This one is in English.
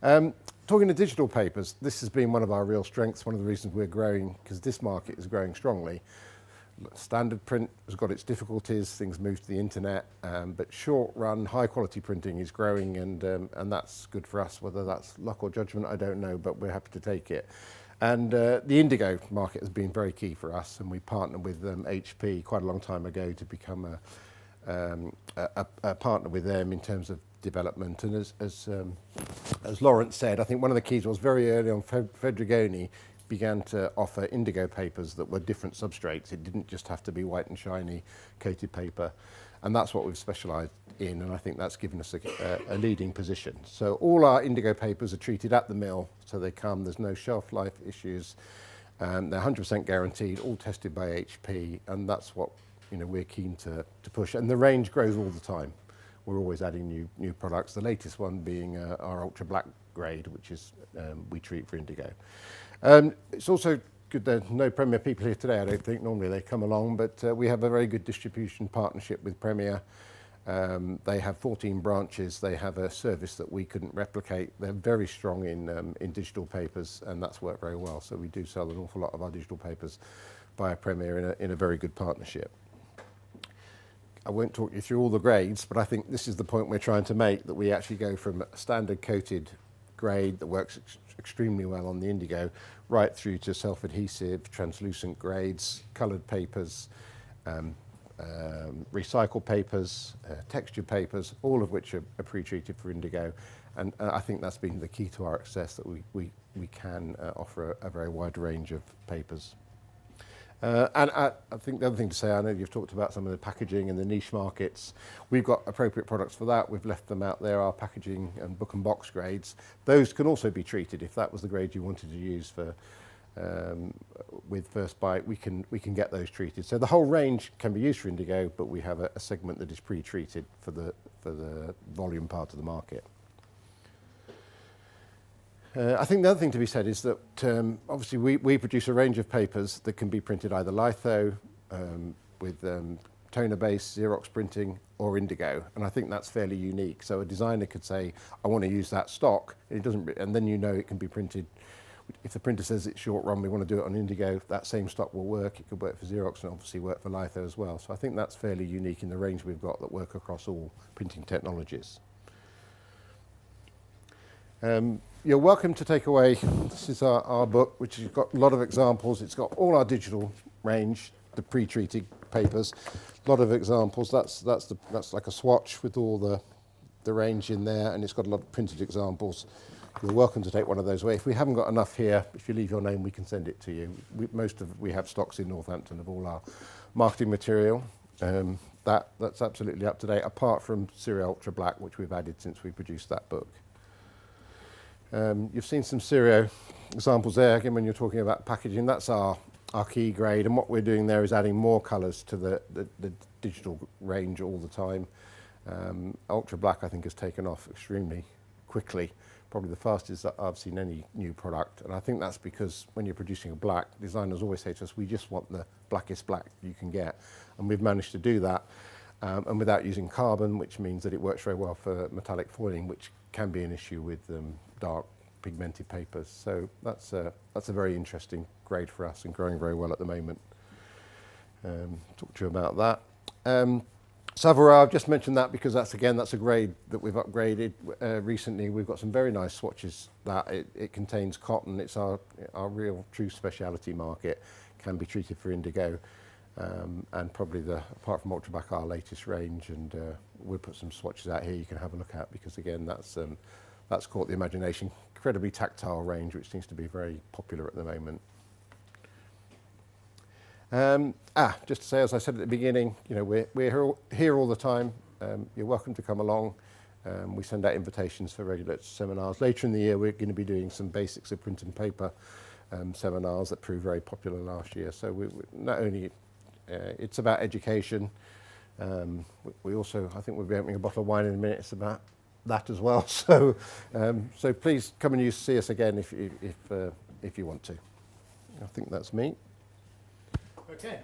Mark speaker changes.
Speaker 1: Talking to digital papers, this has been one of our real strengths, one of the reasons we're growing, because this market is growing strongly. Standard print has got its difficulties, things move to the internet, but short run, high quality printing is growing, and that's good for us. Whether that's luck or judgment, I don't know, but we're happy to take it. And the indigo market has been very key for us, and we partnered with HP quite a long time ago to become a partner with them in terms of development. And as Lawrence said, I think one of the keys was very early on, Fedrigoni began to offer indigo papers that were different substrates. It didn't just have to be white and shiny coated paper, and that's what we've specialised in, and I think that's given us a leading position. So all our indigo papers are treated at the mill, so they come, there's no shelf life issues, they're 100% guaranteed, all tested by HP, and that's what we're keen to push. And the range grows all the time. We're always adding new products, the latest one being our ultra black grade, which is we treat for indigo. It's also good there are no Premier people here today, I don't think. Normally they come along, but we have a very good distribution partnership with Premier. They have 14 branches. They have a service that we couldn't replicate. They're very strong in digital papers, and that's worked very well. So we do sell an awful lot of our digital papers via Premier in a very good partnership. I won't talk you through all the grades, but I think this is the point we're trying to make, that we actually go from a standard coated grade that works extremely well on the indigo, right through to self-adhesive, translucent grades, coloured papers, recycled papers, textured papers, all of which are pre-treated for indigo. And I think that's been the key to our success, that we can offer a very wide range of papers. And I think the other thing to say, I know you've talked about some of the packaging and the niche markets. We've got appropriate products for that. We've left them out there, our packaging and book and box grades. Those can also be treated. If that was the grade you wanted to use for with 1stByte, we can get those treated. So the whole range can be used for indigo, but we have a segment that is pre-treated for the volume part of the market. I think the other thing to be said is that obviously we produce a range of papers that can be printed either litho with toner-based Xerox printing or indigo, and I think that's fairly unique. So a designer could say, I want to use that stock, it doesn't, and then it can be printed. If the printer says it's short run, we want to do it on indigo, that same stock will work. It could work for Xerox and obviously work for litho as well. So I think that's fairly unique in the range we've got that work across all printing technologies. You're welcome to take away, this is our book, which has got a lot of examples. It's got all our digital range, the pre-treated papers, a lot of examples. That's like a swatch with all the range in there, and it's got a lot of printed examples. You're welcome to take one of those away. If we haven't got enough here, if you leave your name, we can send it to you. We have stocks in Northampton of all our marketing material. That's absolutely up to date, apart from Serial Ultra Black, which we've added since we produced that book. You've seen some Serio examples there. Again, when you're talking about packaging, that's our key grade, and what we're doing there is adding more colours to the digital range all the time. Ultra Black, I think, has taken off extremely quickly, probably the fastest that I've seen any new product, and I think that's because when you're producing a black, designers always say to us, we just want the blackest black you can get, and we've managed to do that, and without using carbon, which means that it works very well for metallic foiling, which can be an issue with dark pigmented papers. So that's a very interesting grade for us and growing very well at the moment. Talk to you about that. Savoura, I've just mentioned that because that's a grade that we've upgraded recently. We've got some very nice swatches that it contains cotton. It's our real true speciality market, can be treated for indigo, and probably apart from Ultra Black, our latest range, and we'll put some swatches out here you can have a look at, because again that's caught the imagination. Incredibly tactile range, which seems to be very popular at the moment. Just to say, as I said at the beginning, we're here all the time. You're welcome to come along. We send out invitations for regular seminars. Later in the year, we're going to be doing some basics of print and paper seminars that proved very popular last year. So we not only it's about education. We also, I think we'll be opening a bottle of wine in a minute. It's about that as well. So please come and see us again if you want to. I think that's me.
Speaker 2: Okay.